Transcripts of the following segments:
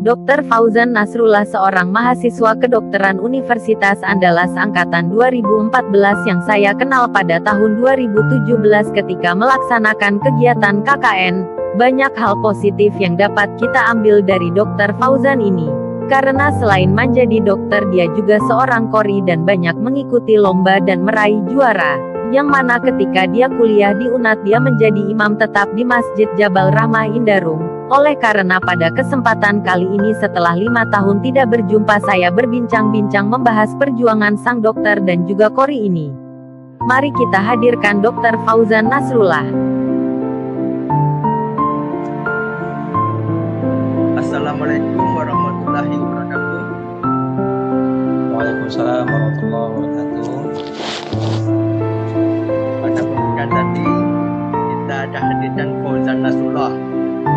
Dr. Fauzan Nasrullah, seorang mahasiswa kedokteran Universitas Andalas angkatan 2014 yang saya kenal pada tahun 2017 ketika melaksanakan kegiatan KKN. Banyak hal positif yang dapat kita ambil dari Dr. Fauzan ini. Karena selain menjadi dokter, dia juga seorang qori dan banyak mengikuti lomba dan meraih juara. Yang mana ketika dia kuliah di UNAD, dia menjadi imam tetap di Masjid Jabal Rahmah Indarung. Oleh karena pada kesempatan kali ini setelah 5 tahun tidak berjumpa, saya berbincang-bincang membahas perjuangan sang dokter dan juga qori ini. Mari kita hadirkan Dr. Fauzan Nasrullah. Assalamualaikum warahmatullahi wabarakatuh. Waalaikumsalam warahmatullahi wabarakatuh. Pada pembukaan tadi kita ada hadirkan Fauzan Nasrullah,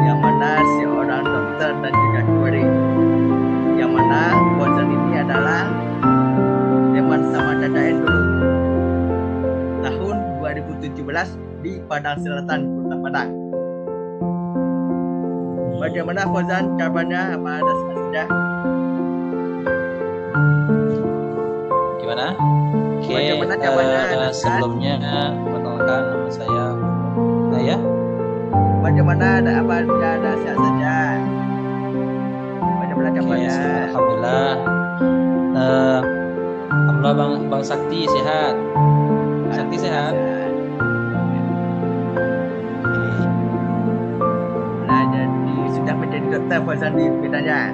yang mana seorang dokter dan juga qori. Yang mana Fauzan ini adalah teman sama Dadaen dulu tahun 2017 di Padang Selatan, Kota Padang. Bagaimana Fauzan kabarnya? Apa ada sudah? Gimana? Oke, Bagaimana kabarnya? sebelumnya perkenalkan nama saya Naya. Bagaimana ada sehat saja? Bagaimana Oke, kabarnya? alhamdulillah. Alhamdulillah Bang Sakti sehat. Sakti sehat. Nah, jadi sudah menjadi dokter Fauzan di bidangnya.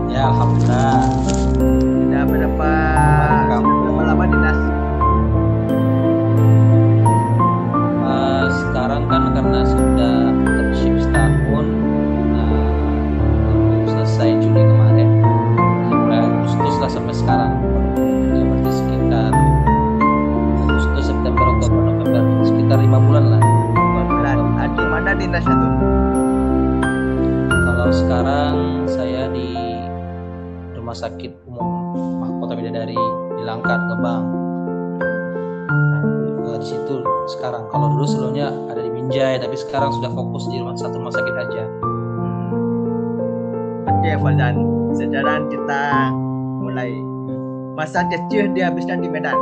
Ya, alhamdulillah. Sudah berapa lama dinas? Sekarang kan karena sudah internship setahun, baru selesai Juli kemarin, mulai Agustus lah sampai sekarang. Ya, berarti sekitar Agustus, September, Oktober, November, sekitar 5 bulan lah. 2 bulan. Di mana dinasnya tuh? Kalau sekarang saya di Rumah Sakit Umum Mahkota Bidadari di Langkat, Gebang. Nah, di situ sekarang. Kalau dulu sebelumnya ada di Binjai, tapi sekarang sudah fokus di satu rumah sakit aja. Oke Fauzan, sekarang kita mulai. Masa kecil dihabiskan di Medan.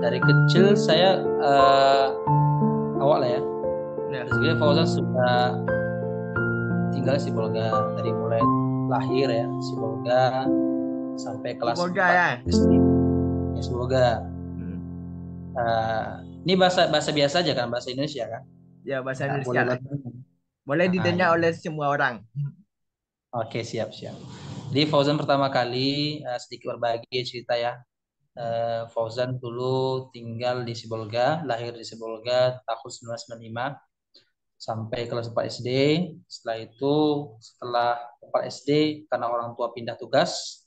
Dari kecil saya awal lah ya. Nah, Sebenarnya Fauzan sudah tinggal di Sibolga dari mulai lahir ya, Sibolga sampai kelas Sibolga 4 ya? SD. Ya, Sibolga. Ini bahasa biasa aja kan, bahasa Indonesia kan? Ya, bahasa Nggak Indonesia lah. Boleh didengar ya. oleh semua orang. Oke, siap. Jadi Fauzan pertama kali sedikit berbagi cerita ya. Fauzan dulu tinggal di Sibolga, lahir di Sibolga tahun 1995 sampai kelas 4 SD. Setelah itu, setelah 4 SD, karena orang tua pindah tugas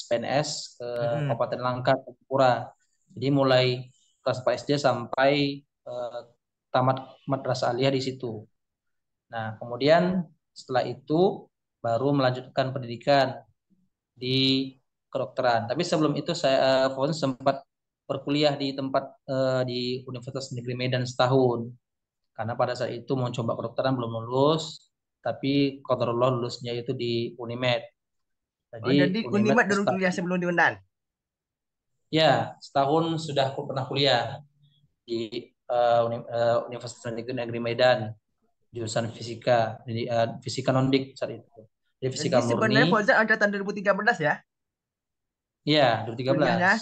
PNS ke Kabupaten Langkat, Pura. Jadi mulai kelas 4 SD sampai tamat madrasah aliyah di situ. Nah, kemudian setelah itu baru melanjutkan pendidikan di kedokteran. Tapi sebelum itu saya Fauzan sempat berkuliah di di Universitas Negeri Medan setahun. Karena pada saat itu mau coba kedokteran belum lulus, tapi qadarullah lulusnya itu di Unimed. Jadi Unimed Unimed dulu kuliah sebelum di Unan. ya, setahun sudah aku pernah kuliah di Universitas Negeri Medan, jurusan fisika, fisika nondik saat itu. Jadi fisika Jadi sebenarnya murni. Fauzan angkatan 2013 ya? Iya, 2013. Kuliahnya?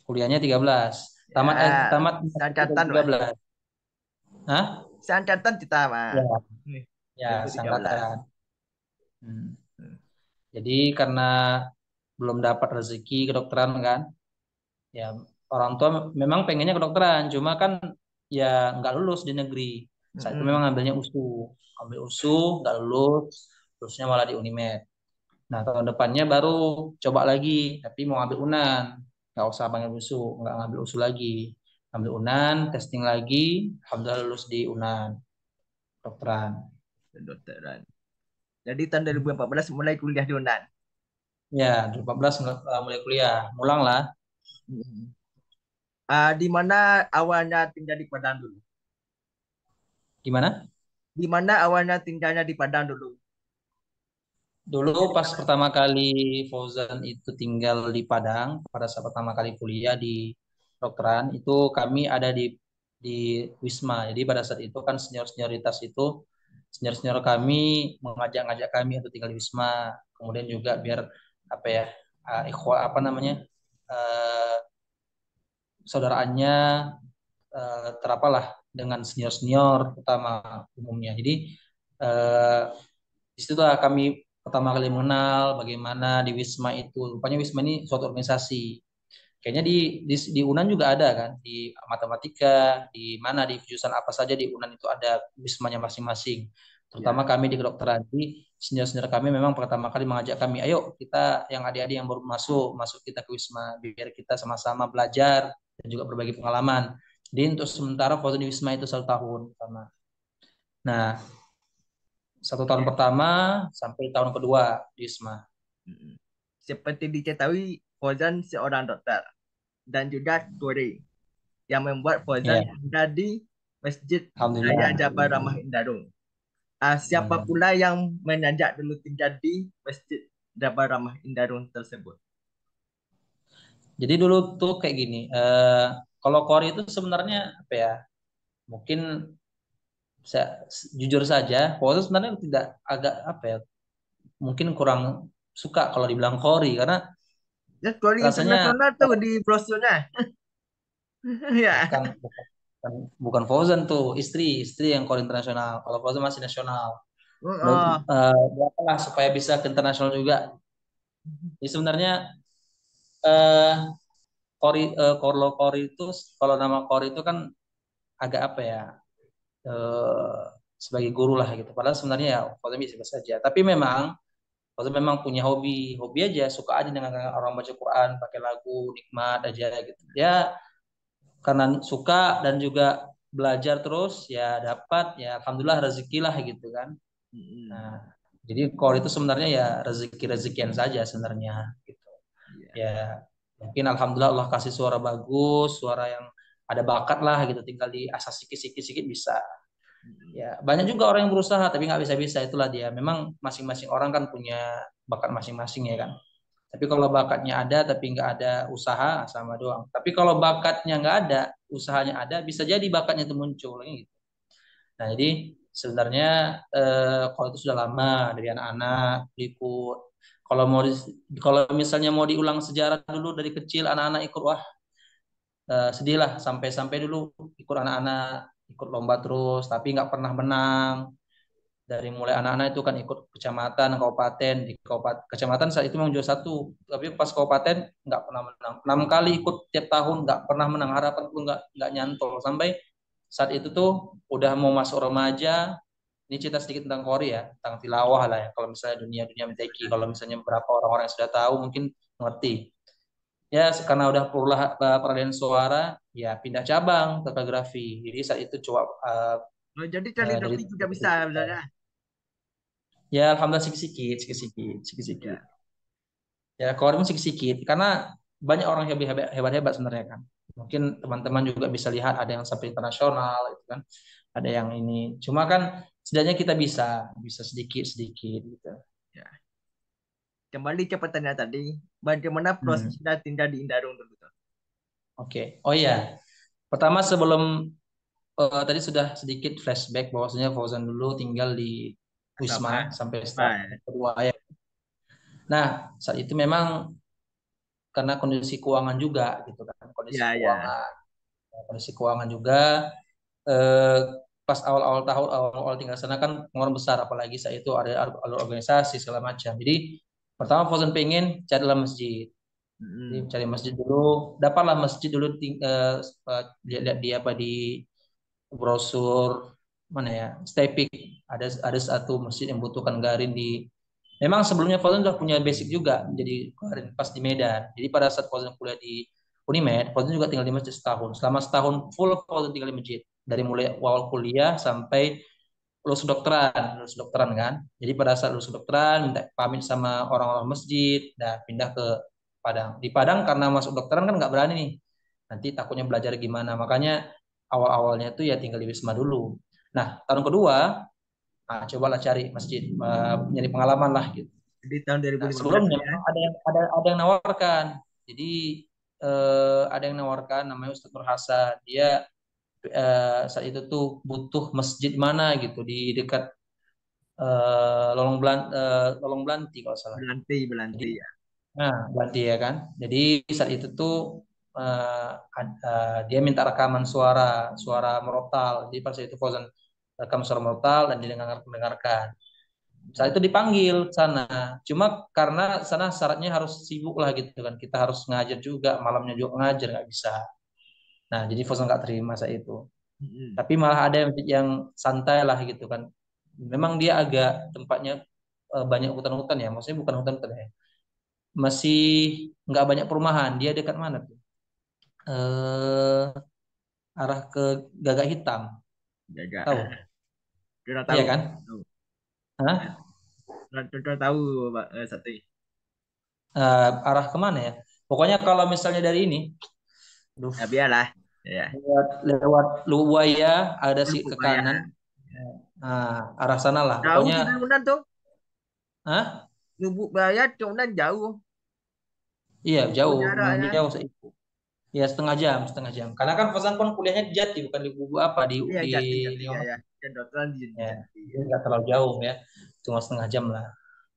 Kuliahnya 13. Ya, Tamat seangkatan lah. 2013. Hah? Seangkatan kita mah. Ya, 2013. seangkatan. Jadi karena belum dapat rezeki kedokteran kan, ya orang tua memang pengennya kedokteran, cuma kan ya nggak lulus di negeri. Saat itu memang ambil USU nggak lulus, lulusnya malah di Unimed. Nah tahun depannya baru coba lagi, tapi mau ambil UNAN, nggak usah panggil USU, nggak ngambil USU lagi, ambil UNAN, testing lagi, alhamdulillah lulus di UNAN kedokteran. Kedokteran. Jadi tahun 2014 mulai kuliah di Unan. Ya, 2014 mulai kuliah, mulang lah. Di mana awalnya tinggal di Padang dulu? Gimana? Di mana awalnya tinggalnya di Padang dulu? Dulu pas pertama kali Fauzan itu tinggal di Padang, pada saat pertama kali kuliah di dokteran, itu kami ada di Wisma. Jadi pada saat itu kan senioritas itu senior kami mengajak-ngajak kami untuk tinggal di Wisma. Kemudian juga biar apa ya, apa namanya, eh, saudaraannya terapalah dengan senior-senior utama umumnya. Jadi eh, di situlah kami pertama kali mengenal bagaimana di Wisma itu. Rupanya Wisma ini suatu organisasi. Kayaknya di UNAN juga ada kan, di matematika, di mana di jurusan apa saja di UNAN itu ada wismanya masing-masing. Ya. Terutama kami di kedokteran. Jadi senior-senior kami memang pertama kali mengajak kami, ayo kita yang adik-adik yang baru masuk kita ke wisma biar kita sama-sama belajar dan juga berbagi pengalaman. Jadi untuk sementara foto di wisma itu 1 tahun pertama. Nah, 1 tahun pertama sampai tahun kedua di wisma. Mm. Seperti diketahui, Fauzan seorang dokter dan juga Turi yang membuat Fauzan Ya, tinggal di Masjid Raya alhamdulillah. Jabar Ramah Indarung. Siapa Hmm. pula yang mengajak dulu tinggal di Masjid Jabar Ramah Indarung tersebut? Jadi dulu tuh kayak gini, kalau Kori itu sebenarnya apa ya? Mungkin saya jujur saja, Kori itu sebenarnya tidak agak apa ya? Mungkin kurang suka kalau dibilang Kori karena Ya, Turi rasanya internasional tuh di brosurnya. Ya. bukan bukan bukan Fauzan tuh istri yang Kori internasional. Kalau Fauzan masih nasional. Oh, Berapa supaya bisa ke internasional juga. Jadi sebenarnya eh kalau Kori itu kalau nama Kori itu kan agak apa ya? eh, sebagai guru lah gitu. Padahal sebenarnya ya Fauzan bisa saja. Tapi memang Fauzan memang punya hobi aja, suka aja dengan orang baca Quran, pakai lagu, nikmat aja gitu. Ya karena suka dan juga belajar terus ya dapat ya alhamdulillah rezeki lah gitu kan. mm, Nah, jadi core itu sebenarnya ya rezeki-rezekian saja sebenarnya gitu. iya. Ya mungkin alhamdulillah Allah kasih suara bagus, suara yang ada bakat lah gitu, tinggal di asah sikit-sikit bisa. Mm, Ya, banyak juga orang yang berusaha tapi nggak bisa-bisa itulah dia. Memang masing-masing orang kan punya bakat masing-masing ya kan. Tapi kalau bakatnya ada tapi nggak ada usaha sama doang. Tapi kalau bakatnya nggak ada, usahanya ada, bisa jadi bakatnya itu muncul gitu. Nah, jadi sebenarnya kalau itu sudah lama dari anak-anak ikut. Kalau mau kalau misalnya mau diulang sejarah dulu dari kecil anak-anak ikut wah sedih lah sampai dulu ikut anak-anak ikut lomba terus tapi nggak pernah menang dari mulai anak-anak itu kan ikut kecamatan, kabupaten di kabupaten kecamatan saat itu memang juara satu, tapi pas kabupaten nggak pernah menang. 6 kali ikut tiap tahun nggak pernah menang, harapan pun nggak nyantol sampai saat itu tuh udah mau masuk remaja. Ini cerita sedikit tentang Kori ya, tentang tilawah lah ya. Kalau misalnya dunia mendaki, kalau misalnya beberapa orang-orang yang sudah tahu mungkin mengerti. Ya, karena udah peralihan suara, ya pindah cabang ke kaligrafi. Jadi saat itu coba Oh, jadi dari kaligrafi juga bisa sebenarnya. ya alhamdulillah sikit-sikit. Ya. Ya kalau pun sikit-sikit karena banyak orang yang hebat-hebat sebenarnya kan. Mungkin teman-teman juga bisa lihat ada yang sampai internasional gitu kan. Ada yang ini. Cuma kan setidaknya kita bisa sedikit-sedikit gitu. Ya. Kembali ke pertanyaan tadi, bagaimana Hmm, prosesnya tinggal di Indarung dulu tuh? oke. Oh iya, pertama sebelum tadi sudah sedikit flashback bahwasanya Fauzan dulu tinggal di Wisma Asrama. sampai setahun Nah, kedua ya. Nah, saat itu memang karena kondisi keuangan juga gitu kan, ya, ya. kondisi keuangan juga eh, pas awal-awal tahun awal-awal tinggal sana kan pengeluaran besar apalagi saat itu ada alur organisasi segala macam. Jadi pertama Fauzan pengen carilah masjid. Jadi Mm, cari masjid dulu, dapatlah masjid dulu lihat-lihat di apa di brosur mana ya, Stepik ada satu masjid yang butuhkan garin di. Memang sebelumnya Fauzan sudah punya basic juga jadi garin pas di Medan. Jadi pada saat Fauzan kuliah di Unimed, Fauzan juga tinggal di masjid setahun. Selama setahun full Fauzan tinggal di masjid dari mulai awal kuliah sampai lulus dokteran kan. Jadi pada saat lulus dokteran minta pamit sama orang-orang masjid, dah pindah ke Padang. Di Padang karena masuk dokteran kan nggak berani nih. Nanti takutnya belajar gimana. Makanya awal-awalnya tuh ya tinggal di Wisma dulu. Nah, tahun kedua, nah, cobalah cari masjid, nyari pengalaman lah gitu. Di tahun Nah, 2015 sebelumnya ya. memang ada yang nawarkan. Jadi ada yang nawarkan namanya Ustadz Nur Hasan. Dia saat itu tuh butuh masjid mana gitu di dekat Lolong Belanti kalau salah. Belanti, Jadi Belanti ya. nah Belanti ya kan. Jadi saat itu tuh dia minta rekaman suara suara merotal. Jadi pas itu Fauzan rekam suara merotal dan didengarkan. Saat itu dipanggil ke sana. Cuma karena sana syaratnya harus sibuk lah gitu kan. Kita harus ngajar juga, malamnya juga ngajar nggak bisa. Nah, jadi Fauzan nggak terima saat itu. Mm-mm. Tapi malah ada yang santai lah gitu kan. Memang dia agak tempatnya banyak hutan-hutan ya. Maksudnya bukan hutan-hutan ya. Masih nggak banyak perumahan. Dia dekat mana tuh? Eh, arah ke Gagak Hitam. Jaga. Tahu? Sudah Iya tahu. kan? Tahu. Hah? Sudah tahu Pak satu. Arah kemana ya? Pokoknya kalau misalnya dari ini, aduh, Ya biarlah. Ya. lewat Luwaya ada sih ke Lubuk kanan. Bayar. Nah, arah sana lah. Jauh Pokoknya, tuh dari Unan tuh. hah? Lubuk Bayar ke Unan jauh. Iya, Oh jauh, lumayan jaraknya. jauh sih. Ya setengah jam, setengah jam. Karena kan Fauzan pun kuliahnya di Jati, bukan di Bubu apa Iya di Jati Jati di ya mana? ya. Dan dokteran di Ya, Jati. jadi Ya. nggak terlalu jauh ya, cuma setengah jam lah.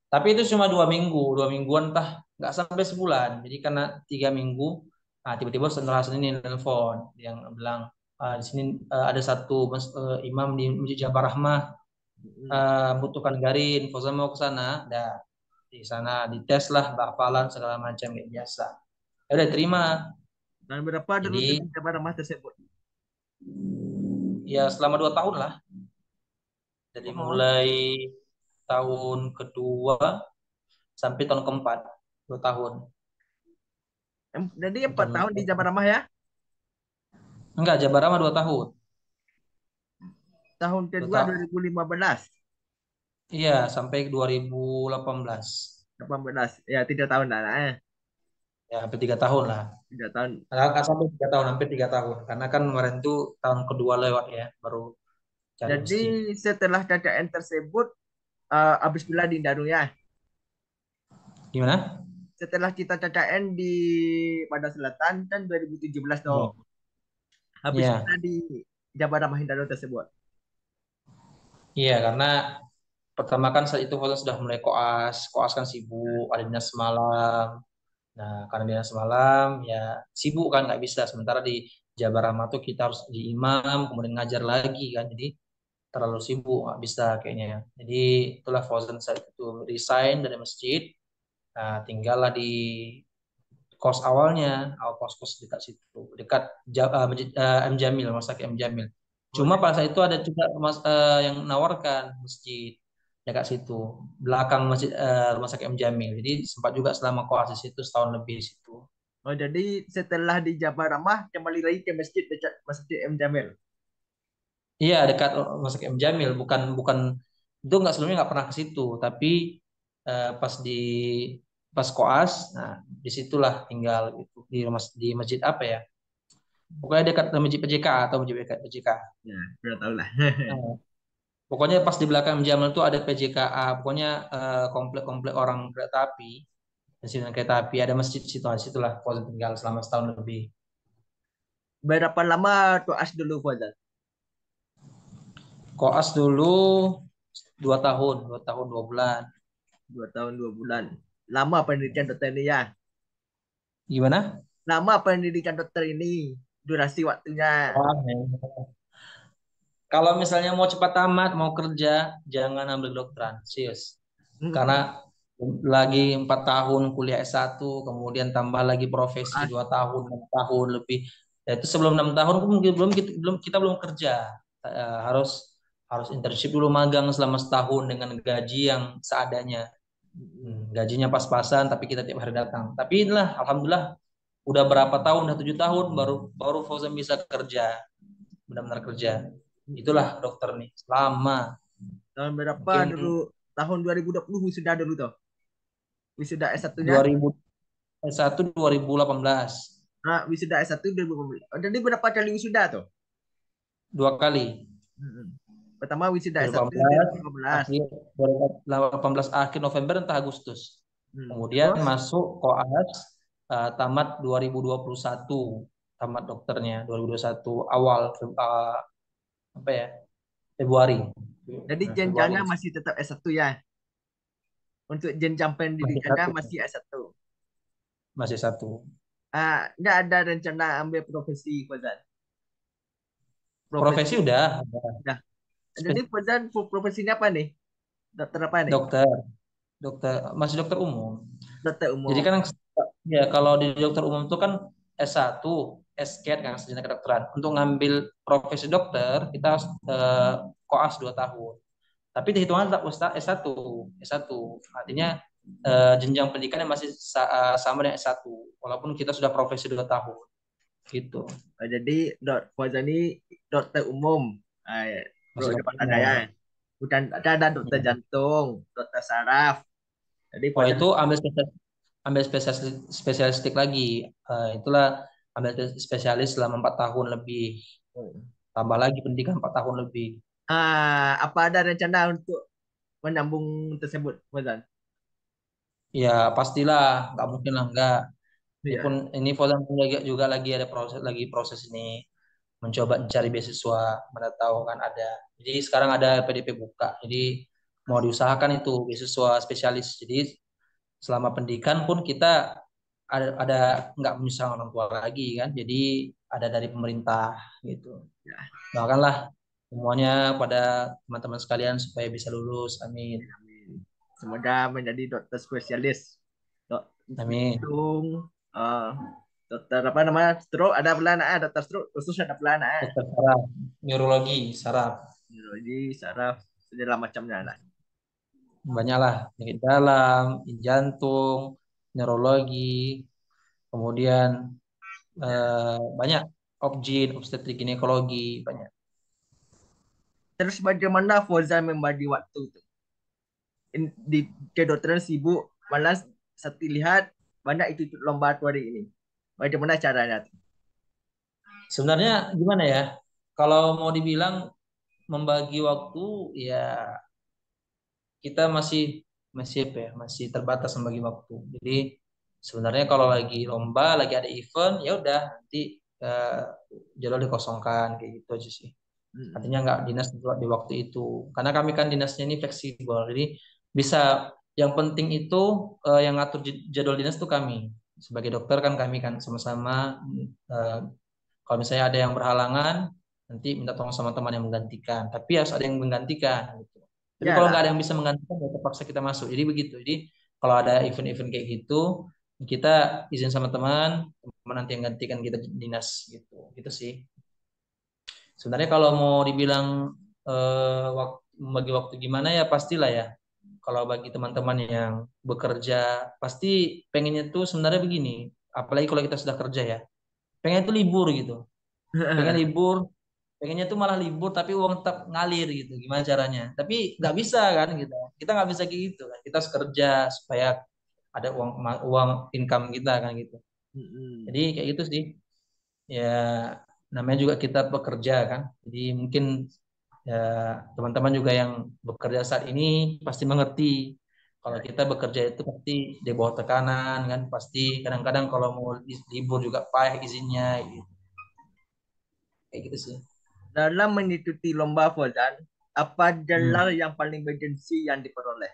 Tapi itu cuma 2 minggu, 2 mingguan entah nggak sampai sebulan. Jadi karena 3 minggu, nah tiba-tiba setelah ini nelfon yang bilang, di sini ada satu imam di Masjid Jabar Rahmah Mm-mm. butuhkan garin, Fauzan mau ke sana, dah di sana dites lah hafalan segala macam kayak biasa. Ya udah terima. Dan berapa dulu tuh Jadi kabar rumah tersebut? ya selama 2 tahun lah, dari Oh. mulai tahun kedua sampai tahun keempat, 2 tahun. Jadi 4 tahun di Jabar Dan Ramah ya. enggak, Jabar Rama 2 tahun. Tahun Dua kedua tahun. 2015. Iya, sampai 2018. 18. Ya 3 tahun lah. Ya, hampir 3 tahun lah. 3 tahun. Nggak sampai 3 tahun, hampir 3 tahun. Karena kan kemarin tuh tahun kedua lewat ya, baru cari Jadi masjid. setelah KKN tersebut habis pula di Daru ya. Gimana? Setelah kita KKN di pada Selatan kan 2017 Iya. tuh. Habis pula Iya, di Jabar Ramah Daru tersebut. iya, karena pertama kan saat itu Fauzan sudah mulai koas, koas kan sibuk, ada dinas semalam. Nah, karena dinas semalam ya sibuk kan nggak bisa. Sementara di Jabar Rama tuh kita harus di imam, kemudian ngajar lagi kan. Jadi terlalu sibuk nggak bisa kayaknya ya. Jadi itulah Fauzan saat itu resign dari masjid. Nah, tinggallah di kos awalnya, awal kos-kos dekat situ, dekat Masjid M Jamil, Rumah Sakit M Jamil. Oh, Cuma pada saat itu ada juga yang menawarkan masjid dekat situ, belakang masjid Rumah Sakit M Jamil. Jadi sempat juga selama koas di situ setahun lebih di situ. jadi setelah di Jabar Ramah kembali lagi ke masjid dekat Masjid M Jamil. Iya, dekat Rumah Sakit M Jamil, bukan bukan itu nggak sebelumnya nggak pernah ke situ, tapi pas pas koas, nah disitulah tinggal gitu di rumah di masjid apa ya? Pokoknya dekat masjid PJK atau masjid PJK. Ya, sudah tahu lah. Nah, pokoknya pas di belakang Jamal itu ada PJKA, pokoknya komplek-komplek orang kereta api, stasiun kereta api, ada masjid di situ, di situlah Fauzan tinggal selama setahun lebih. Berapa lama tuh as dulu Fauzan? Koas dulu 2 tahun, 2 tahun 2 bulan. 2 tahun 2 bulan. Lama pendidikan dokter ini ya. Gimana? Lama pendidikan dokter ini. Durasi waktunya. Oh, kalau misalnya mau cepat tamat, mau kerja, jangan ambil kedokteran, serius. Karena Mm-mm. lagi 4 tahun kuliah S1, kemudian tambah lagi profesi As, 2 tahun, 6 tahun lebih. Ya itu sebelum 6 tahun pun mungkin kita belum kerja. Harus harus internship dulu, magang selama setahun dengan gaji yang seadanya. mm-mm. Gajinya pas-pasan, tapi kita tiap hari datang. Tapi inilah, alhamdulillah, udah berapa tahun, udah 7 tahun baru baru Fauzan bisa kerja, benar-benar kerja. Itulah Mm-mm. dokter nih, lama. Tahun berapa Mungkin dulu? Tahun 2020 wisuda dulu tuh. Wisuda S1-nya. 2000 S1 2018, Nah, wisuda S1 2018. Oh, jadi berapa kali wisuda tuh? 2 kali. Mm-mm. Pertama wisuda S1 2018 2015. akhir 2018 akhir November entah Agustus. Kemudian Terus masuk koas tamat 2021 tamat dokternya 2021 awal apa ya Februari. jadi Nah, Februari jenjangnya masih tetap S1 ya. Untuk jenjang masih pendidikannya satu masih S1. masih satu. Nggak ada rencana ambil profesi Fauzan. Profesi Profesi udah udah. Jadi Spe- Fauzan profesinya apa nih? Dokter apa nih? dokter dokter masih dokter umum. Dokter Jadi umum. kan ya kalau di dokter umum itu kan S1, SCAT kan sarjana kedokteran. Untuk ngambil profesi dokter kita harus koas 2 tahun. Tapi dihitungan tetap ustaz S1. S1 artinya jenjang pendidikannya masih sama dengan S1 walaupun kita sudah profesi 2 tahun gitu. Jadi Fauzan ini dokter umum. Bro, Masih dapat dokter ada ya. umum. Bukan ada dokter Ya. jantung, dokter saraf. Jadi Oh Fauzan itu ambil spesialistik lagi. Itulah ambil spesialis selama 4 tahun lebih. Tambah lagi pendidikan 4 tahun lebih. apa ada rencana untuk menyambung tersebut, Fauzan? Ya pastilah, nggak mungkin lah nggak. Ini Iya. pun ini Fozan pun juga lagi ada proses ini mencoba mencari beasiswa, mana tahu kan ada. Jadi sekarang ada PDP buka, jadi mau diusahakan itu beasiswa spesialis. Jadi selama pendidikan pun kita ada nggak menyusahkan orang tua lagi kan. Jadi ada dari pemerintah gitu. Ya, Doakanlah semuanya pada teman-teman sekalian supaya bisa lulus. Amin. amin. Semoga menjadi dokter spesialis. Dok, Amin. jantung, dokter apa namanya? Stroke ada pula dokter stroke khusus ada pula Dokter saraf, neurologi, saraf. Neurologi, saraf, segala macamnya lah. Banyak lah penyakit dalam, jantung, neurologi, kemudian Ya. banyak obgyn, obstetrik, ginekologi, banyak. Terus bagaimana Fauzan membagi waktu itu? Di kedokteran sibuk, malas satu lihat banyak itu lomba hari ini. Bagaimana caranya? Sebenarnya gimana ya? Kalau mau dibilang membagi waktu, ya kita masih masih apa ya? Masih terbatas membagi waktu. Jadi sebenarnya kalau lagi lomba, lagi ada event, ya udah nanti eh, jadwal dikosongkan kayak gitu aja sih. Mm-mm. Artinya nggak dinas di waktu itu. Karena kami kan dinasnya ini fleksibel. Jadi bisa yang penting itu yang ngatur jadwal dinas itu kami. Sebagai dokter kan kami kan sama-sama eh, kalau misalnya ada yang berhalangan nanti minta tolong sama teman yang menggantikan. Tapi harus ada yang menggantikan gitu. Tapi Ya kalau nggak lah. ada yang bisa menggantikan ya terpaksa kita masuk. Jadi begitu. Jadi kalau ada event-event kayak gitu kita izin sama teman, teman nanti yang gantikan kita di dinas gitu. Gitu sih. Sebenarnya kalau mau dibilang bagi waktu gimana ya pastilah ya. Kalau bagi teman-teman yang bekerja pasti pengennya tuh sebenarnya begini. Apalagi kalau kita sudah kerja ya. Pengen tuh libur gitu. Pengen libur, pengennya tuh malah libur tapi uang tetap ngalir gitu. Gimana caranya? Tapi nggak bisa kan gitu. Kita nggak bisa kayak gitu kan. Kita harus kerja supaya ada uang uang income kita kan gitu. Mm-mm. Jadi kayak gitu sih. Ya namanya juga kita bekerja kan. Jadi mungkin ya teman-teman juga yang bekerja saat ini pasti mengerti kalau Ya, kita bekerja itu pasti di bawah tekanan kan pasti kadang-kadang kalau mau libur juga payah izinnya gitu. Kayak gitu sih. dalam mengikuti lomba Fauzan, apa gelar Hmm. yang paling bergensi yang diperoleh?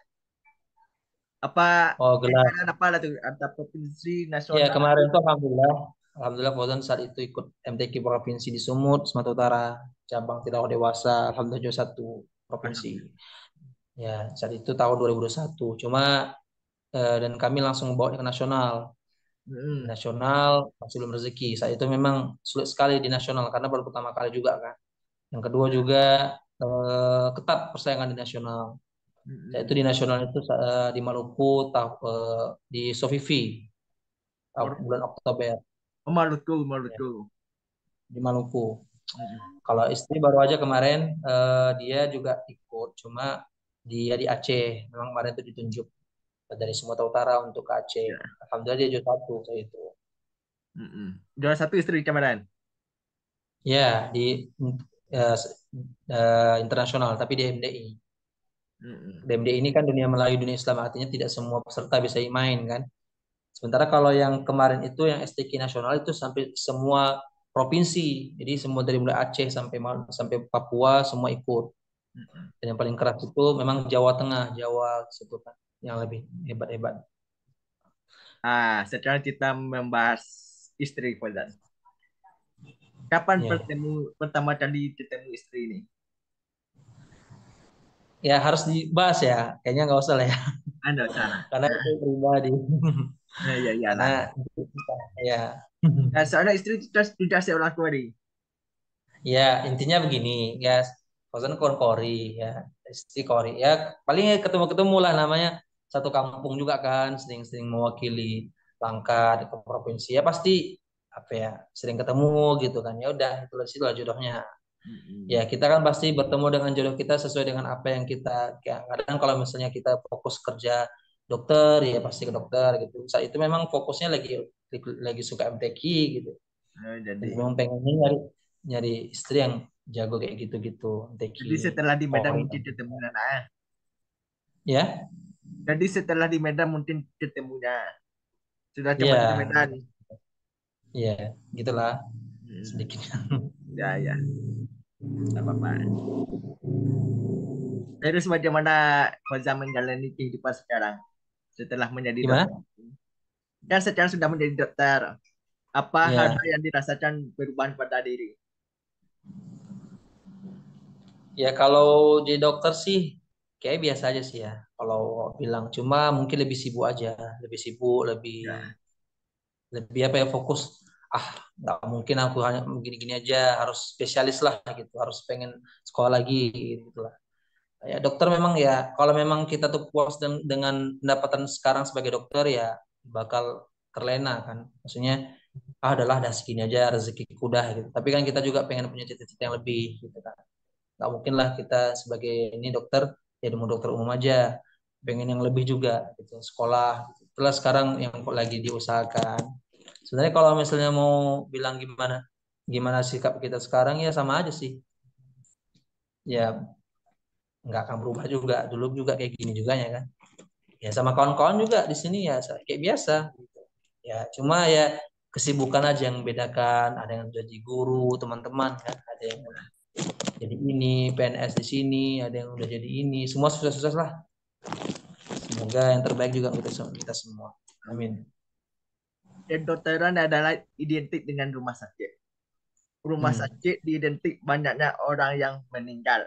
Apa Oh gelar. jajaran apa lah tuh? Ada provinsi, Ya nasional. kemarin tuh alhamdulillah Fauzan saat itu ikut MTQ provinsi di Sumut Sumatera Utara cabang tidak dewasa alhamdulillah juara satu provinsi. Alhamdulillah. Ya saat itu tahun 2021 cuma dan kami langsung bawa ke nasional. Di Mm-mm. nasional masih belum rezeki. Saat itu memang sulit sekali di nasional karena baru pertama kali juga kan. Yang kedua juga ketat persaingan di nasional. Saat itu Mm-mm. di nasional itu di Maluku di Sofifi bulan Oktober Oh, Maluku, ya, Maluku. di Maluku. Mm-mm. Kalau istri baru aja kemarin dia juga ikut, cuma dia di Aceh. Memang kemarin itu ditunjuk dari Sumatera Utara untuk ke Aceh. Ya. Alhamdulillah dia juara satu saya itu. Mm-mm. Juara satu istri kemarin. Ya, di ya, internasional, tapi di MDI. Mm-mm. DMDI ini kan Dunia Melayu Dunia Islam, artinya tidak semua peserta bisa main kan. Sementara kalau yang kemarin itu yang STQ nasional itu sampai semua provinsi, jadi semua dari mulai Aceh sampai Papua semua ikut. Mm-mm. Dan yang paling keras itu memang Jawa Tengah, Jawa situ kan yang lebih hebat-hebat. Sekarang kita membahas istri Fauzan. Kapan Ya, pertama kali ketemu istri ini? ya harus dibahas ya. Kayaknya nggak usah lah ya, Anda sana. karena itu pribadi. Ya, ya, Karena iyalah. ya, Nah, soalnya istri sudah seorang kori. ya intinya begini, ya Fauzan kori ya, istri kori ya, paling ya ketemu-ketemu lah namanya satu kampung juga kan, sering-sering mewakili Langkat ke provinsi ya pasti apa ya sering ketemu gitu kan ya udah itulah jodohnya. Ya, Mm-mm. kita kan pasti bertemu dengan jodoh kita sesuai dengan apa yang kita, ya, kadang kalau misalnya kita fokus kerja dokter, ya pasti ke dokter gitu. Saat itu memang fokusnya lagi suka MTQ gitu. Dan Jadi, memang pengennya nyari nyari istri yang jago kayak gitu-gitu, MTQ, jadi setelah di Medan Polri. mungkin ketemu Nana. Ya, Jadi setelah di Medan mungkin ketemunya. Sudah kembali ke ya, Medan. ya, gitulah Mm-mm. sedikit. Ya, ya, tak apa-apa. Terus bagaimana Koza menjalani kehidupan sekarang setelah menjadi dokter? Gimana? Kan sekarang sudah menjadi dokter. Apa hal Ya, yang dirasakan perubahan pada diri? ya kalau jadi dokter sih kayak biasa aja sih ya. Kalau bilang cuma mungkin lebih sibuk aja, lebih sibuk, lebih Ya, lebih apa ya fokus. Ah, nggak mungkin aku hanya gini-gini aja, harus spesialis lah gitu, harus pengen sekolah lagi gitu lah. Ya dokter memang ya, kalau memang kita tuh puas dengan pendapatan sekarang sebagai dokter ya bakal terlena kan. Maksudnya adalah dah segini aja rezeki kuda gitu. Tapi kan kita juga pengen punya cita-cita yang lebih gitu kan. Nggak mungkin lah kita sebagai ini dokter ya mau dokter umum aja, pengen yang lebih juga gitu, sekolah gitu. Itulah sekarang yang lagi diusahakan. Sebenarnya kalau misalnya mau bilang gimana gimana sikap kita sekarang ya sama aja sih. Ya nggak akan berubah juga. Dulu juga kayak gini juga ya kan. Ya sama kawan-kawan juga di sini ya kayak biasa. Ya cuma ya kesibukan aja yang membedakan. Ada yang jadi guru, teman-teman kan. Ada yang jadi ini PNS di sini, ada yang udah jadi ini. Semua sukses-sukses lah. Semoga yang terbaik juga untuk kita semua. Amin. amin. Kedokteran adalah identik dengan rumah sakit. Rumah Hmm. sakit diidentik banyaknya orang yang meninggal.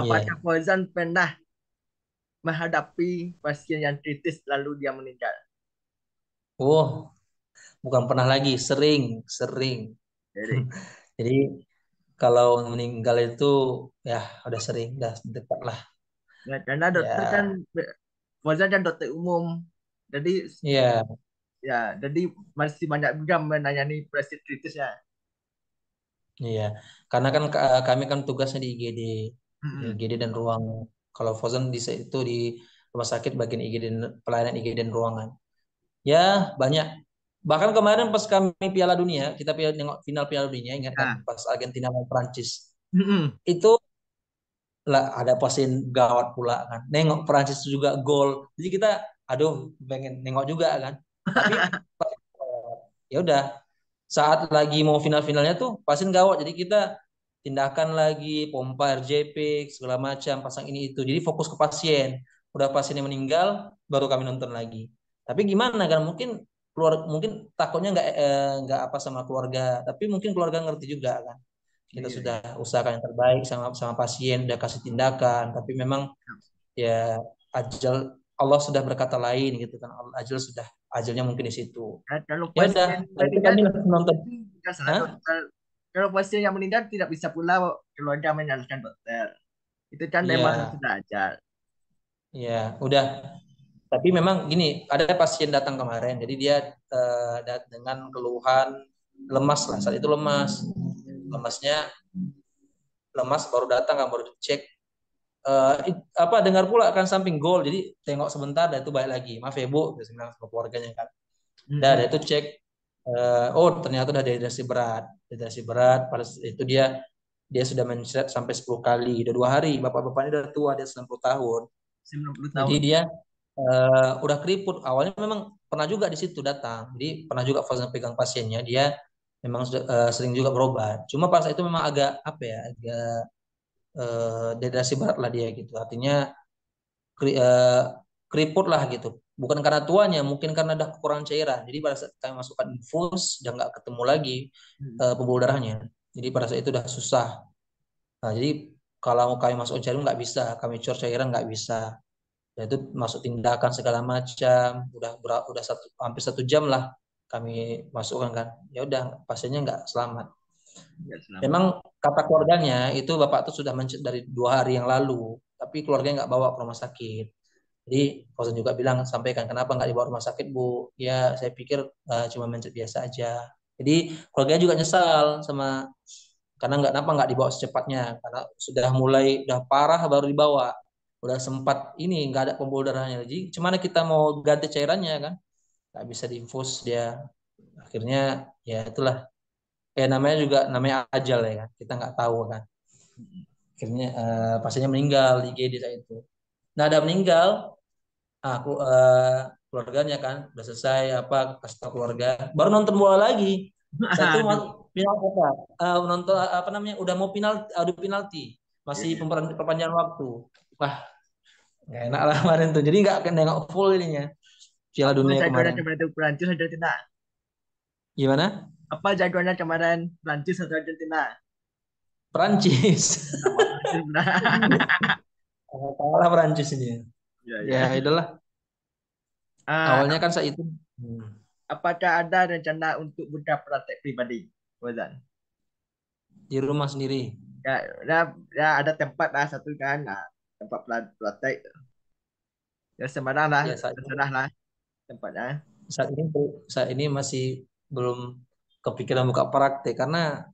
Apakah Iya. Fauzan pernah menghadapi pasien yang kritis lalu dia meninggal? Oh, bukan pernah lagi, sering, sering. Jadi, Jadi kalau meninggal itu ya udah sering, udah dekat lah. ya, karena dokter kan Ya, Fauzan kan dokter umum. Jadi iya, jadi masih banyak juga menangani pasien kritisnya. iya. Karena kan kami kan tugasnya di IGD, Mm-mm. IGD dan ruang. Kalau Frozen itu di rumah sakit bagian IGD pelayanan IGD dan ruangan. Ya banyak. Bahkan kemarin pas kami Piala Dunia, kita nengok final Piala Dunia, ingat kan Nah, pas Argentina lawan Prancis. mm-mm. Itu lah ada pasien gawat pula kan. Nengok Prancis juga gol. Jadi kita aduh pengen nengok juga kan. Tapi ya udah saat lagi mau final-finalnya tuh pasien gawat. Jadi kita tindakan lagi pompa RJP segala macam pasang ini itu. Jadi fokus ke pasien. Udah pasien yang meninggal baru kami nonton lagi. Tapi gimana kan mungkin takutnya nggak apa sama keluarga. Tapi mungkin keluarga ngerti juga kan kita Iya, sudah iya. usahakan yang terbaik sama sama pasien, udah kasih tindakan, tapi memang ya ajal Allah sudah berkata lain gitu kan. Ajalnya mungkin di situ. Nah, kalau Ya udah, pasien setelah itu meninggal kami langsung nonton. itu juga salah Hah? dokter. Kalau pasien yang meninggal tidak bisa pula keluarga menyalahkan dokter. Itu kan memang Iya, sudah ajar. iya, udah. Tapi memang gini, ada pasien datang kemarin, jadi dia dengan keluhan lemas lah, saat itu lemas, lemasnya lemas baru datang kan baru dicek. Apa dengar pula kan samping gol, jadi tengok sebentar dan itu balik lagi. Maaf ya bu, dia bilang sama keluarganya kan. Dan Mm-mm. itu cek, oh ternyata udah dehidrasi berat, pada itu dia dia sudah mencet sampai 10 kali, udah 2 hari, bapak-bapaknya udah tua, dia 90 tahun. 90 Jadi tahun. dia udah keriput. Awalnya memang pernah juga di situ datang. Jadi pernah juga Fauzan pegang pasiennya, dia memang sudah, sering juga berobat. Cuma pas itu memang agak apa ya, agak dehidrasi berat lah dia gitu. Artinya keriput lah gitu. Bukan karena tuanya, mungkin karena ada kekurangan cairan. Jadi pada saat kami masukkan infus, udah nggak ketemu lagi Hmm. pembuluh darahnya. Jadi pada saat itu udah susah. Nah, jadi kalau kami masuk jarum nggak bisa, kami cor cairan nggak bisa. Ya itu masuk tindakan segala macam. Udah hampir 1 jam lah kami masukkan kan. Ya udah pasiennya nggak selamat. Nggak selamat. Memang kata keluarganya itu bapak tuh sudah mencet dari 2 hari yang lalu, tapi keluarganya nggak bawa ke rumah sakit. Jadi Fauzan juga bilang sampaikan kenapa nggak dibawa ke rumah sakit Bu? Ya saya pikir cuma mencet biasa aja. Jadi keluarganya juga nyesal sama karena kenapa nggak dibawa secepatnya karena sudah mulai udah parah baru dibawa udah sempat ini nggak ada pembuluh darahnya jadi gimana kita mau ganti cairannya kan nggak bisa diinfus dia akhirnya ya itulah namanya juga namanya ajal ya kan kita nggak tahu kan akhirnya pasiennya meninggal di IGD saat itu nah ada meninggal aku keluarganya kan udah selesai apa kasih tahu keluarga baru nonton bola lagi saya itu Aduh. final apa nonton apa namanya udah mau final adu penalti Iya, masih iya. perpanjangan waktu wah nggak enak lah kemarin tuh jadi nggak akan nengok full ininya Piala Apa Dunia jadwalnya kemarin kemarin itu Prancis Argentina? gimana Apa jadwalnya kemarin Prancis atau Argentina? Perancis Sama Prancis benar. kalah Perancis ini Ya, ya ya. itulah awalnya kan saya itu Apakah ada rencana untuk buka praktek pribadi, Wazan? di rumah sendiri Ya, ya, ya ada tempat lah satu kan, nah, tempat praktek. Ya sembarang lah, ya terserah lah tempatnya. saat ini saat ini masih belum kepikiran buka praktek karena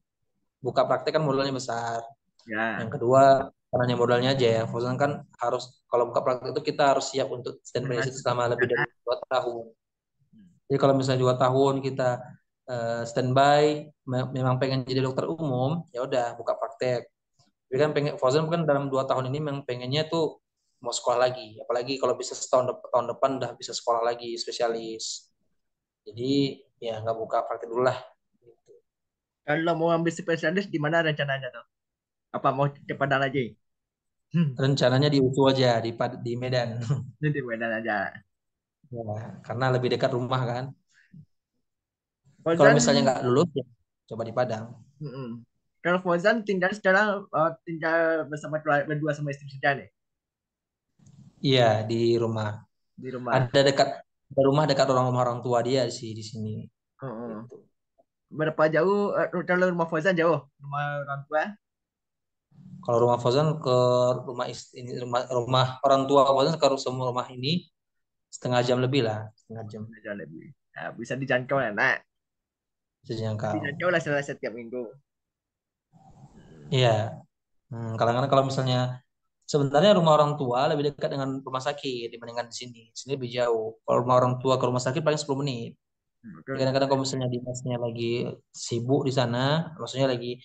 buka praktek kan modalnya besar. Yang Ya, kedua karena modalnya aja ya. Fauzan kan harus kalau buka praktek itu kita harus siap untuk standby di dengan situ selama lebih dari sertifikat. 2 tahun. Jadi kalau misalnya 2 tahun kita standby, memang pengen jadi dokter umum, ya udah buka praktek. Tapi kan pengen Fauzan kan dalam 2 tahun ini memang pengennya tuh mau sekolah lagi. Apalagi kalau bisa tahun depan udah bisa sekolah lagi spesialis. Jadi ya nggak buka praktek dulu lah. Kalau mau ambil spesialis, di mana rencananya tuh? Apa mau ke Padang lagi? Hmm, Rencananya di UTU aja di Medan. ini di Medan aja. Ya, karena lebih dekat rumah kan. Kalau Fauzan, misalnya nggak lulus, ya coba di Padang. mm-mm. Kalau Fauzan tinggal sekarang tinggal bersama berdua sama istri saja nih Iya di rumah. di rumah. Ada dekat ada rumah dekat orang orang tua dia sih di sini. Mm-mm. Gitu. Berapa jauh? Kalau rumah Fauzan jauh, rumah orang tua Kalau rumah Fauzan ke rumah orang tua Fauzan ke semua rumah ini 1/2 jam lebih lah, 1/2 jam. jauh lebih. Nah, bisa dijangkau enak. Bisa Bisa dijangkau. dijangkau lah setiap minggu. Hmm. Iya. Kadang-kadang kalau misalnya sebenarnya rumah orang tua lebih dekat dengan rumah sakit dibandingkan di sini. Di sini lebih jauh. Kalau rumah orang tua ke rumah sakit paling 10 menit. Jadi Betul. kadang-kadang kalau misalnya dinasnya lagi sibuk di sana, maksudnya lagi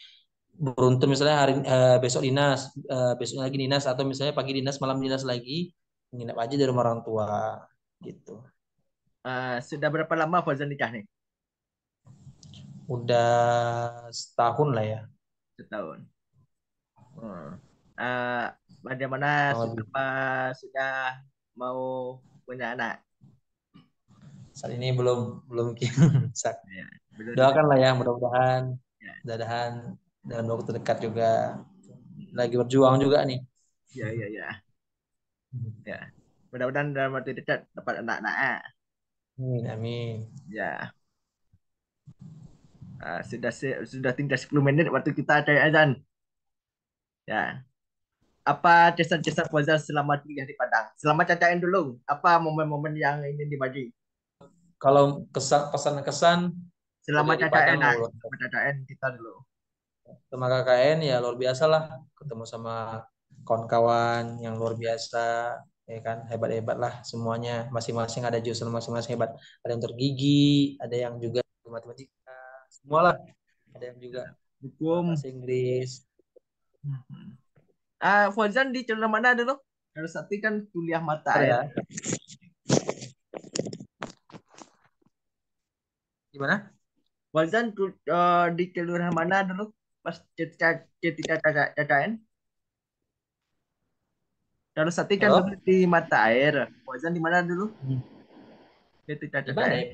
beruntung misalnya besok dinas, besoknya lagi dinas atau misalnya pagi dinas, malam dinas lagi, nginep aja di rumah orang tua gitu. Sudah berapa lama Fauzan nikah nih? Udah setahun lah ya. Setahun. Hmm. Ah, bagaimana Kurang sudah lebih. sudah mau punya anak? Saat ini belum belum Sak. Ya, belum Doakan lah ya mudah-mudahan ya. mudah-mudahan dalam waktu terdekat juga lagi berjuang juga nih. Ya, ya, ya, ya. Mudah-mudahan dalam waktu dekat dapat anak-anak. Amin, amin. Ya, sudah tinggal 10 menit waktu kita cari azan. Ya. Apa kesan-kesan Fauzan selama kuliah di Padang? Selama cacain dulu, apa momen-momen yang ingin dibagi? Kalau pesan-kesan Selama kuliah di cacain Padang lah, luar selama cacain kita dulu. sama KKN ya luar biasa lah ketemu sama kawan-kawan yang luar biasa ya kan hebat-hebat lah semuanya masing-masing ada jurusan masing-masing hebat ada yang tergigi ada yang juga matematika semua lah ada yang juga Hukum, bahasa Inggris Fauzan di jalur mana dulu? Jalur Sakti kan kuliah mata Bentar air. ya. Gimana? Fauzan di jalur mana dulu? Pas CTKKN. Jalur Sakti kan dulu Halo? di mata air. Fauzan di mana dulu? Hmm. Di mana CTKKN. ya?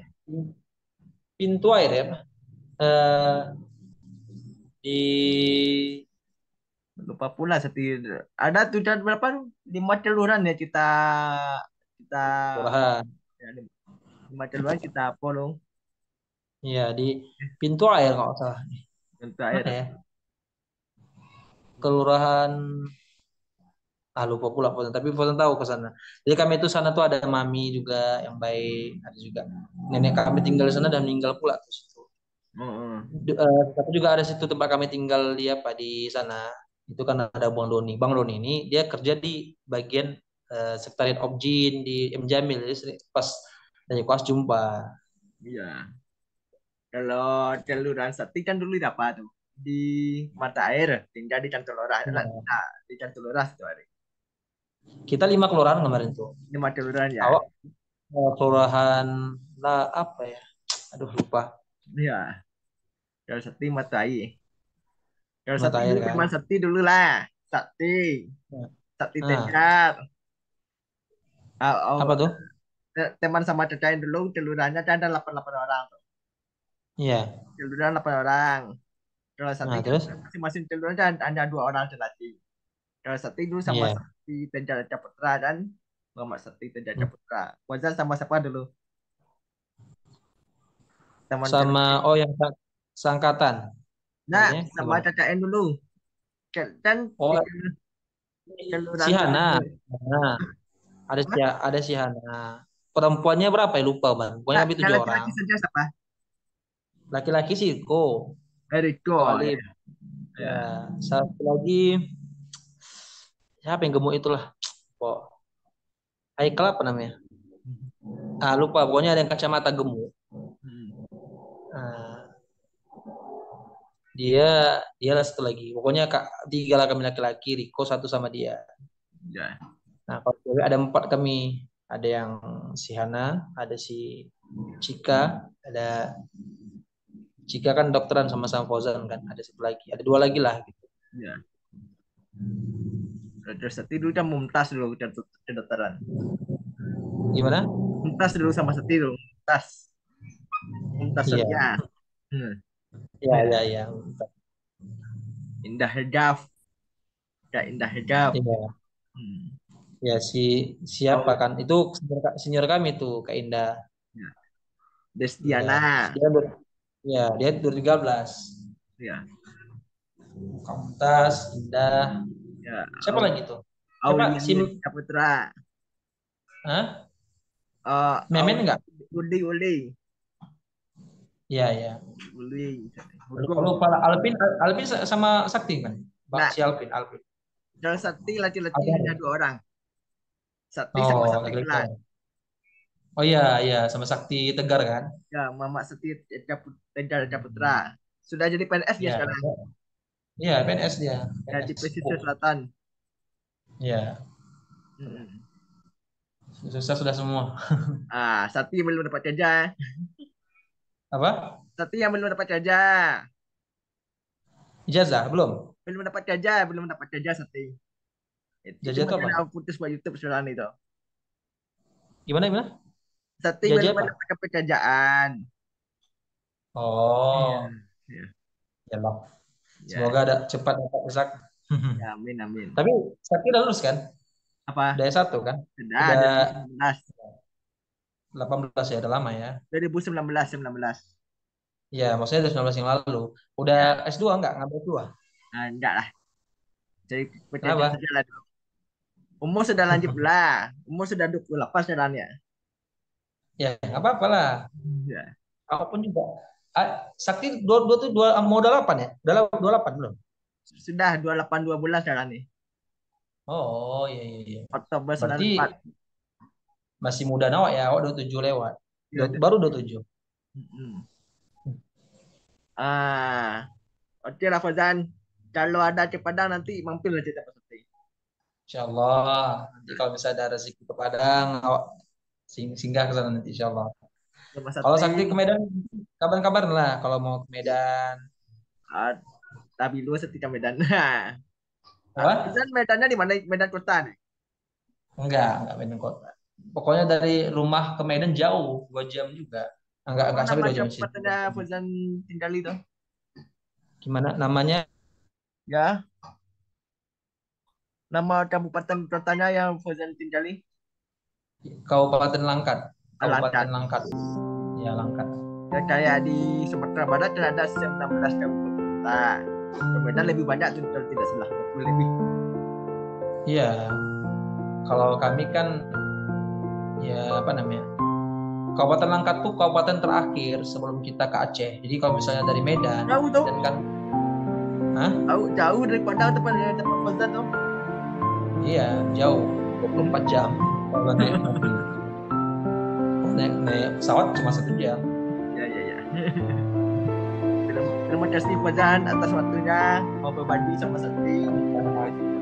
Pintu air ya, Pak? Eh, di Lupa pula Sakti. Ada tuh dan berapa? 5 jaluran ya kita kita kelurahan. ya, 5 jaluran kita follow Iya, di pintu air kalau nggak salah. untuk Mana air. ya? Kelurahan, lupa pula Fosun, tapi Fosun tahu ke sana. Jadi kami itu sana tuh ada mami juga yang baik, ada juga nenek kami tinggal di sana dan meninggal pula tuh situ. Heeh. Tapi juga ada situ tempat kami tinggal dia Pak di sana. Itu kan ada Bang Doni. Bang Doni ini dia kerja di bagian Sekretariat Objin di M Jamil. Jadi pas dari kelas jumpa. Iya. Kalau jaluran Sakti kan dulu dapat tuh di mata air, tinggal di Cantolora. Nah, Nah, di Cantolora itu hari. kita 5 kelurahan kemarin tuh. 5 jaluran ya. Awak kelurahan lah apa ya? Aduh lupa. Iya. Jalur Sakti mata air. Jalur Mata Sakti air dulu kan. teman Sakti dulu lah. Sakti, Sakti Nah, Tejar. apa tuh? Teman sama Cacain dulu jalurannya kan ada 88 orang tuh. Iya. Jaluran 8 orang. Kalau Sakti Nah, kan terus? masing-masing jaluran kan hanya 2 orang lagi. Kalau Sakti dulu sama Iya. Sakti Tejar Caputra dan Muhammad Sakti Tejar Hmm. Caputra. Wazan sama siapa dulu? Teman Sama jaluran. oh yang sangkatan. Nah, Namanya sama gimana? Cacain dulu. Kan di Oh, si jaluran Hana. satu. Nah, ada si Hana. Perempuannya berapa ya lupa bang. Pokoknya Nah, kami yang 7 orang. laki-laki saja siapa? Laki-laki sih Ko, Eriko. Ko Ya. Alif. Ya, Ya. satu lagi siapa yang gemuk itulah. Kok Haikal apa namanya? Lupa. Pokoknya ada yang kacamata gemuk. Hmm. Nah, dia dia lah satu lagi. Pokoknya kak tiga lah kami laki-laki. Riko satu sama dia. Ya. Nah, kalau cewek ada 4 kami. Ada yang si Hana, ada si Cika, ada Cika kan dokteran sama-sama Fauzan kan. Ada satu lagi, ada 2 lagi lah. Gitu. Ya. Terus Sakti dulu kan Mumtaz dulu kedokteran. Gimana? Mumtaz dulu sama Sakti dulu. Mumtaz. Mumtaz Iya, Setia. Hmm. iya, Ya. iya, iya. Indah Hijab. Kak Indah Hijab. Iya, Hmm. ya siapa Oh, kan? Itu senior kami tuh Kak Indah. ya. Iya, Destiana. dia 2013. Ya. Kamtas, Indah. Ya. Siapa lagi tuh? Siapa? Aulia Saputra. Hah? Memen Aulia enggak? Uli. Iya, iya. Uli. Lupa, Hukum. lupa lah. Alvin sama Sakti kan? Nah, Si Alvin. dalam Sakti laki-laki Ada. hanya 2 orang. Sakti sama Oh, Sakti laki-laki. kelas. Oh iya, iya, sama Sakti Tegar kan? Ya, Mama Sakti Tejar Caputra. Sudah jadi PNS ya Iya, sekarang. iya, PNS dia, Ya, PNS. di pesisir Oh, selatan. iya, Hmm. susah sudah semua. Sakti belum dapat kerja. Apa? Sakti yang belum dapat kerja. Ijazah belum? Belum dapat kerja Sakti. Itu Ijazah itu apa? makanya putus buat YouTube sekarang itu. Gimana? Sakti Ijazah belum apa? mendapatkan pekerjaan. Iya, Oh, iya, ya lah. ya, Semoga ada cepat dapat Sak. ya, amin, amin. Tapi Sakti udah lulus kan? Apa? Udah S1 kan? Sudah Udah 2019. 18 ya, udah lama ya. 2019, 19. Ya, maksudnya udah 19 yang lalu. Udah Ya, S2 enggak? Ngambil S2? enggak lah. Jadi pekerjaan Kenapa? saja lah dulu. Umur sudah lanjut lah. Umur sudah 28 sekarang ya. Ya, nggak apa-apa lah. Ya. Apapun juga. Sakti dua tuh mau 28 ya? Udah 28 belum? Sudah 28 2 bulan sekarang nih. Oh, iya, iya, iya. Oktober Berarti 94. masih muda nawak ya, awak 27 lewat. Ya, Baru 27. mm-mm. Ah, oke lah Fauzan. kalau ada ke Padang nanti mampir aja Pak Sakti. Insya Allah. Nanti kalau misalnya ada rezeki ke Padang, awak singgah ke sana nanti insya Allah. Pak Kalau Sakti, Sakti ke Medan, kabar-kabar lah. Kalau mau ke Medan, ah, tapi lu setika Medan. apa? Medan Medannya di mana? Medan kota nih. Enggak Medan kota. Pokoknya dari rumah ke Medan jauh, 2 jam juga. Apa Enggak sampai nama 2 jam sih. kabupatennya Fauzan tinggal itu? Gimana namanya? Ya, nama kabupaten kotanya yang Fauzan tinggali? Kabupaten Langkat. Kabupaten Langkat. Langkat. Ya, Langkat. Ya, kayak di Sumatera Barat kan ada 19 kabupaten kota. Di Medan lebih banyak tuh kalau tidak salah, 20 lebih. Iya, kalau kami kan ya apa namanya? Kabupaten Langkat tuh kabupaten terakhir sebelum kita ke Aceh. Jadi kalau misalnya dari Medan, Jauh tuh, Medan kan, hah? jauh dari Padang tempat Fauzan tuh. Iya, jauh, 24 jam. Kalau naik pesawat cuma 1 jam. Ya, ya, ya. Terima kasih Fauzan atas waktunya mau berbagi sama Sakti.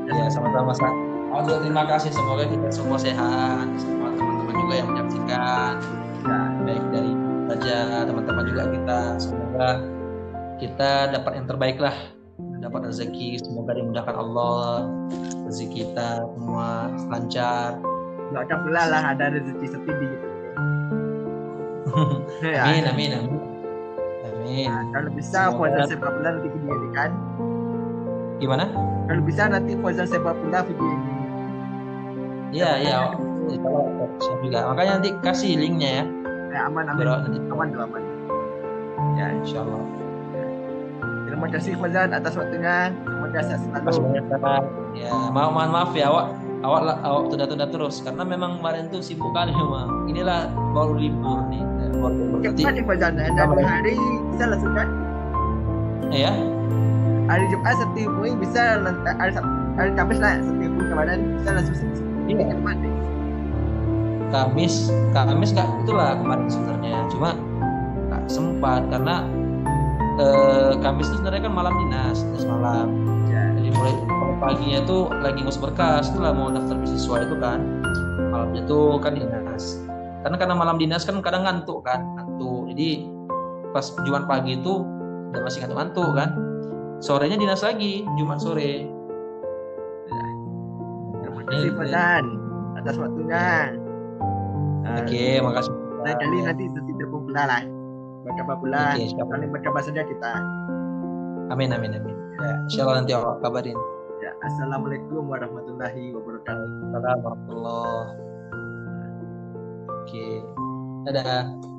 Ya, sama-sama Sak. Aku juga terima kasih. Semoga kita semua sehat, semua teman-teman juga yang menyaksikan. Ya, Baik dari saja teman-teman juga kita. Semoga kita dapat yang terbaik lah, dapat rezeki. Semoga dimudahkan Allah, rezeki kita semua lancar. doakan pula lah ada rezeki setinggi gitu. Ya, Amin, amin, amin, amin. kalau bisa Fauzan Semoga sepak bola nanti video ini kan. gimana? Kalau bisa nanti Fauzan sepak bola video ini. Iya, iya. Insya Allah siap juga. Makanya nanti kasih linknya ya. Aman, aman. Biar nanti Aman, tuh, aman. Ya, insya Allah. terima kasih Fauzan atas waktunya. Semoga sehat Terima kasih selalu. banyak Kak. Ya, mohon maaf ya awak tunda-tunda terus karena memang kemarin tuh sibuk kali memang. Inilah baru libur nih, baru libur nanti. Cepat nih Fauzan, ada 2 hari bisa langsung kan? Ya, Hari Jumat setiap bisa hari Kamis lah setiap kemarin bisa langsung iya. cepat nih. Kamis nggak itulah kemarin sebenarnya. Cuma nggak sempat karena Kamis itu sebenarnya kan malam dinas malam. Ya, Jadi mulai paginya tuh lagi ngurus berkas, itulah mau daftar beasiswa itu kan. Malamnya tuh kan dinas. Karena malam dinas kan kadang ngantuk. Jadi pas Jumat pagi itu udah masih ngantuk kan. Sorenya dinas lagi, Jumat sore. terima kasih Fauzan atas waktunya. Oke, makasih. Lain kali nanti telepon pula lah. Berkabar pula. Oke, siap. Saling berkabar saja kita. Amin. Ya, insya Allah nanti awak kabarin. Ya, Assalamualaikum warahmatullahi wabarakatuh. Assalamualaikum warahmatullahi wabarakatuh. Oke, dadah.